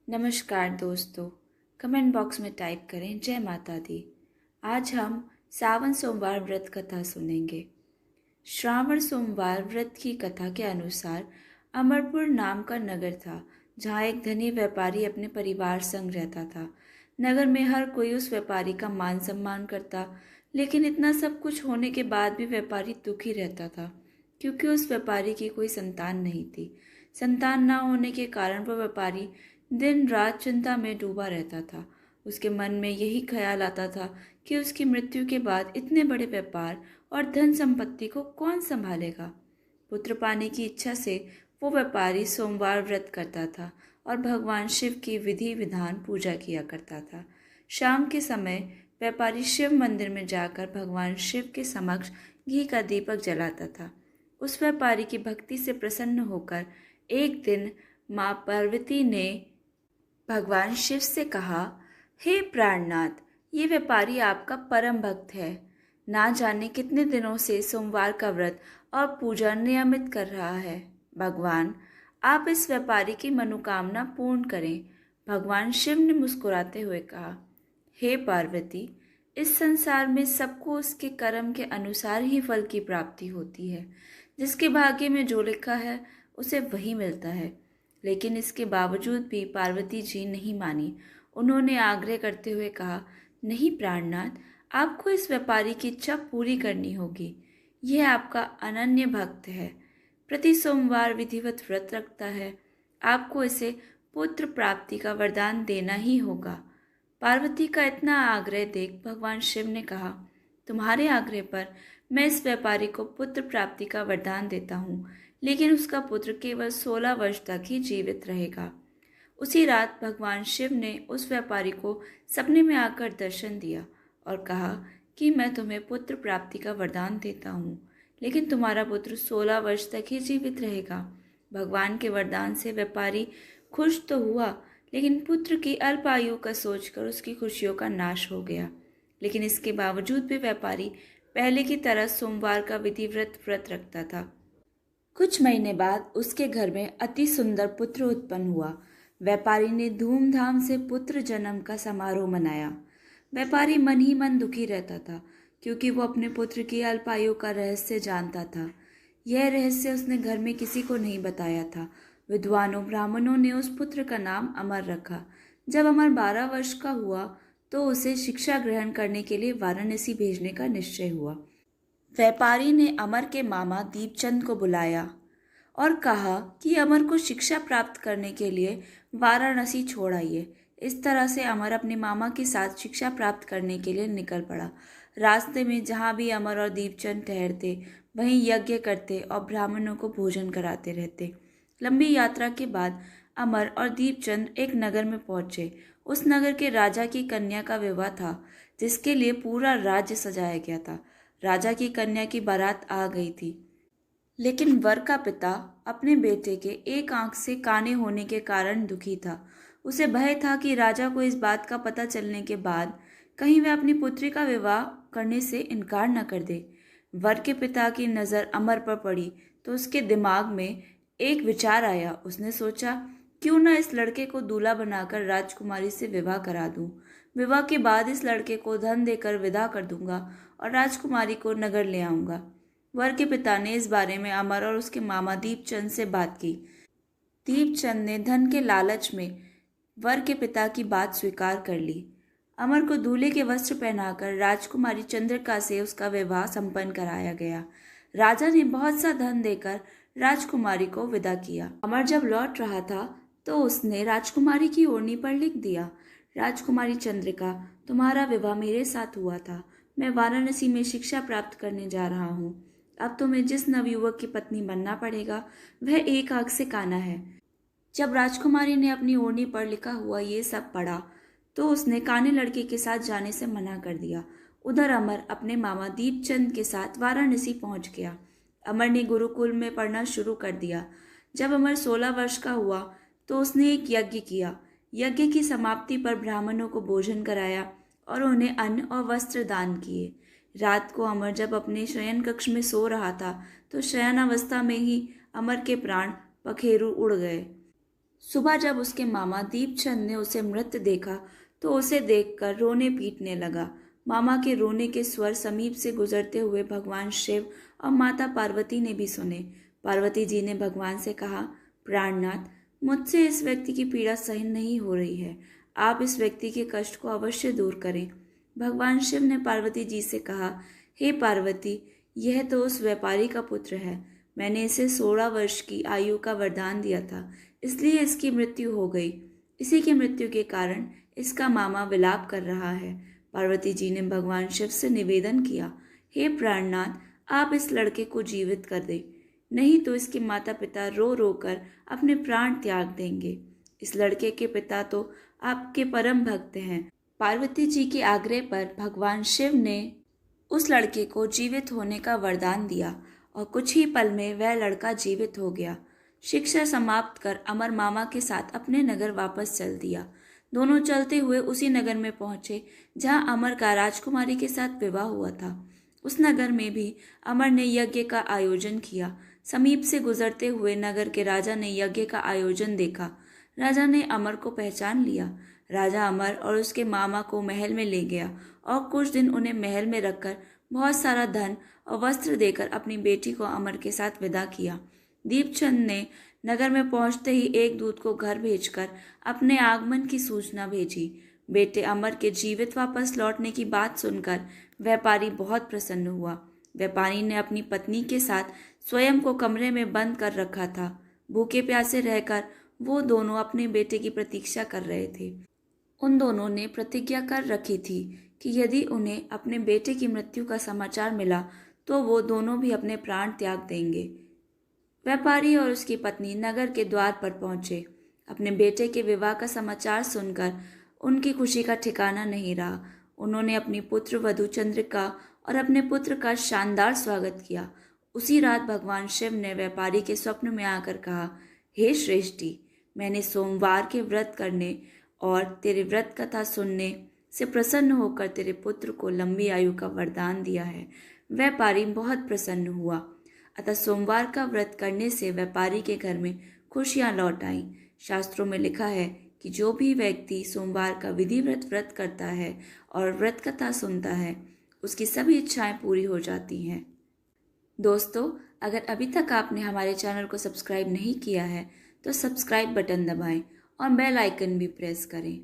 नमस्कार दोस्तों। Comment box में टाइप करें जय माता दी। आज हम सावन सोमवार व्रत कथा सुनेंगे। श्रावण सोमवार व्रत की कथा के अनुसार अमरपुर नाम का नगर था, जहाँ एक धनी व्यापारी अपने परिवार संग रहता था। नगर में हर कोई उस व्यापारी का मान सम्मान करता, लेकिन इतना सब कुछ होने के बाद भी व्यापारी दुखी रहता था, क्योंकि उस व्यापारी की कोई संतान नहीं थी। संतान न होने के कारण वह व्यापारी दिन रात चिंता में डूबा रहता था। उसके मन में यही ख्याल आता था कि उसकी मृत्यु के बाद इतने बड़े व्यापार और धन संपत्ति को कौन संभालेगा। पुत्र पाने की इच्छा से वो व्यापारी सोमवार व्रत करता था और भगवान शिव की विधि विधान पूजा किया करता था। शाम के समय व्यापारी शिव मंदिर में जाकर भगवान शिव के समक्ष घी का दीपक जलाता था। उस व्यापारी की भक्ति से प्रसन्न होकर एक दिन माँ पार्वती ने भगवान शिव से कहा, हे प्राणनाथ, ये व्यापारी आपका परम भक्त है। ना जाने कितने दिनों से सोमवार का व्रत और पूजा नियमित कर रहा है। भगवान, आप इस व्यापारी की मनोकामना पूर्ण करें। भगवान शिव ने मुस्कुराते हुए कहा, हे पार्वती, इस संसार में सबको उसके कर्म के अनुसार ही फल की प्राप्ति होती है। जिसके भाग्य में जो लिखा है उसे वही मिलता है। लेकिन इसके बावजूद भी पार्वती जी नहीं मानी। उन्होंने आग्रह करते हुए कहा, नहीं प्राणनाथ, आपको इस व्यापारी की इच्छा पूरी करनी होगी। यह आपका अनन्य भक्त है, प्रति सोमवार विधिवत व्रत रखता है। आपको इसे पुत्र प्राप्ति का वरदान देना ही होगा। पार्वती का इतना आग्रह देख भगवान शिव ने कहा, तुम्हारे आग्रह पर मैं इस व्यापारी को पुत्र प्राप्ति का वरदान देता हूँ, लेकिन उसका पुत्र केवल 16 वर्ष तक ही जीवित रहेगा। उसी रात भगवान शिव ने उस व्यापारी को सपने में आकर दर्शन दिया और कहा कि मैं तुम्हें पुत्र प्राप्ति का वरदान देता हूँ, लेकिन तुम्हारा पुत्र 16 वर्ष तक ही जीवित रहेगा। भगवान के वरदान से व्यापारी खुश तो हुआ, लेकिन पुत्र की अल्प आयु का सोचकर उसकी खुशियों का नाश हो गया। लेकिन इसके बावजूद भी व्यापारी पहले की तरह सोमवार का विधिवत व्रत रखता था। कुछ महीने बाद उसके घर में अति सुंदर पुत्र उत्पन्न हुआ। व्यापारी ने धूमधाम से पुत्र जन्म का समारोह मनाया। व्यापारी मन ही मन दुखी रहता था, क्योंकि वो अपने पुत्र की अल्पायु का रहस्य जानता था। यह रहस्य उसने घर में किसी को नहीं बताया था। विद्वानों ब्राह्मणों ने उस पुत्र का नाम अमर रखा। जब अमर 12 वर्ष का हुआ तो उसे शिक्षा ग्रहण करने के लिए वाराणसी भेजने का निश्चय हुआ। व्यापारी ने अमर के मामा दीपचंद को बुलाया और कहा कि अमर को शिक्षा प्राप्त करने के लिए वाराणसी छोड़ आइए। इस तरह से अमर अपने मामा के साथ शिक्षा प्राप्त करने के लिए निकल पड़ा। रास्ते में जहाँ भी अमर और दीपचंद ठहरते, वहीं यज्ञ करते और ब्राह्मणों को भोजन कराते रहते। लंबी यात्रा के बाद अमर और दीपचंद एक नगर में पहुंचे। उस नगर के राजा की कन्या का विवाह था, जिसके लिए पूरा राज्य सजाया गया था। राजा की कन्या की बारात आ गई थी, लेकिन वर का पिता अपने बेटे के एक आंख से काने होने के कारण दुखी था। उसे भय था कि राजा को इस बात का पता चलने के बाद कहीं वह अपनी पुत्री का विवाह करने से इनकार न कर दे। वर के पिता की नज़र अमर पर पड़ी तो उसके दिमाग में एक विचार आया। उसने सोचा, क्यों न इस लड़के को दूल्हा बनाकर राजकुमारी से विवाह करा दूं। विवाह के बाद इस लड़के को धन देकर विदा कर दूंगा और राजकुमारी को नगर ले आऊंगा। वर के पिता ने इस बारे में अमर और उसके मामा दीपचंद से बात की। दीपचंद ने धन के लालच में वर के पिता की बात स्वीकार कर ली। अमर को दूल्हे के वस्त्र पहनाकर राजकुमारी चंद्रिका से उसका विवाह संपन्न कराया गया। राजा ने बहुत सा धन देकर राजकुमारी को विदा किया। अमर जब लौट रहा था तो उसने राजकुमारी की ओढ़नी पर लिख दिया, राजकुमारी चंद्रिका, तुम्हारा विवाह मेरे साथ हुआ था। मैं वाराणसी में शिक्षा प्राप्त करने जा रहा हूँ। अब तुम्हें जिस नवयुवक की पत्नी बनना पड़ेगा वह एक आंख से काना है। जब राजकुमारी ने अपनी ओढ़नी पर लिखा हुआ ये सब पढ़ा तो उसने काने लड़के के साथ जाने से मना कर दिया। उधर अमर अपने मामा दीपचंद के साथ वाराणसी पहुंच गया। अमर ने गुरुकुल में पढ़ना शुरू कर दिया। जब अमर 16 वर्ष का हुआ तो उसने एक यज्ञ किया। यज्ञ की समाप्ति पर ब्राह्मणों को भोजन कराया और उन्हें अन्न और वस्त्र दान किए। रात को अमर जब अपने शयन कक्ष में सो रहा था तो शयनावस्था में ही अमर के प्राण पखेरु उड़ गए। सुबह जब उसके मामा दीपचंद ने उसे मृत देखा तो उसे देखकर रोने पीटने लगा। मामा के रोने के स्वर समीप से गुजरते हुए भगवान शिव और माता पार्वती ने भी सुने। पार्वती जी ने भगवान से कहा, प्राणनाथ, मुझसे इस व्यक्ति की पीड़ा सहन नहीं हो रही है। आप इस व्यक्ति के कष्ट को अवश्य दूर करें। भगवान शिव ने पार्वती जी से कहा, हे पार्वती, यह तो उस व्यापारी का पुत्र है। मैंने इसे 16 वर्ष की आयु का वरदान दिया था, इसलिए इसकी मृत्यु हो गई। इसी की मृत्यु के कारण इसका मामा विलाप कर रहा है। पार्वती जी ने भगवान शिव से निवेदन किया, हे प्राणनाथ, आप इस लड़के को जीवित कर दें, नहीं तो इसके माता पिता रो रो कर अपने प्राण त्याग देंगे। इस लड़के के पिता तो आपके परम भक्त हैं। पार्वती जी के आग्रह पर भगवान शिव ने उस लड़के को जीवित होने का वरदान दिया और कुछ ही पल में वह लड़का जीवित हो गया। शिक्षा समाप्त कर अमर मामा के साथ अपने नगर वापस चल दिया। दोनों चलते हुए उसी नगर में पहुंचे जहां अमर का राजकुमारी के साथ विवाह हुआ था। उस नगर में भी अमर ने यज्ञ का आयोजन किया। समीप से गुजरते हुए नगर के राजा ने यज्ञ का आयोजन देखा। राजा ने अमर को पहचान लिया। राजा अमर और उसके मामा को महल में ले गया और कुछ दिन उन्हें महल में रखकर बहुत सारा धन और वस्त्र देकर अपनी बेटी को अमर के साथ विदा किया। दीपचंद ने नगर में पहुंचते ही एक दूत को घर भेजकर अपने आगमन की सूचना भेजी। बेटे अमर के जीवित वापस लौटने की बात सुनकर व्यापारी बहुत प्रसन्न हुआ। व्यापारी ने अपनी पत्नी के साथ स्वयं को कमरे में बंद कर रखा था। भूखे प्यासे रहकर वो दोनों अपने बेटे की प्रतीक्षा कर रहे थे। उन दोनों ने प्रतिज्ञा कर रखी थी कि यदि उन्हें अपने बेटे की मृत्यु का समाचार मिला तो वो दोनों भी अपने प्राण त्याग देंगे। व्यापारी और उसकी पत्नी नगर के द्वार पर पहुंचे। अपने बेटे के विवाह का समाचार सुनकर उनकी खुशी का ठिकाना नहीं रहा। उन्होंने अपनी पुत्र वधू चंद्रिका और अपने पुत्र का शानदार स्वागत किया। उसी रात भगवान शिव ने व्यापारी के स्वप्न में आकर कहा, हे श्रेष्ठी, मैंने सोमवार के व्रत करने और तेरे व्रत कथा सुनने से प्रसन्न होकर तेरे पुत्र को लंबी आयु का वरदान दिया है। व्यापारी बहुत प्रसन्न हुआ। अतः सोमवार का व्रत करने से व्यापारी के घर में खुशियां लौट आईं। शास्त्रों में लिखा है कि जो भी व्यक्ति सोमवार का विधिवत व्रत करता है और व्रत कथा सुनता है, उसकी सभी इच्छाएं पूरी हो जाती हैं। दोस्तों, अगर अभी तक आपने हमारे चैनल को सब्सक्राइब नहीं किया है तो सब्सक्राइब बटन दबाएं और बेल आइकन भी प्रेस करें।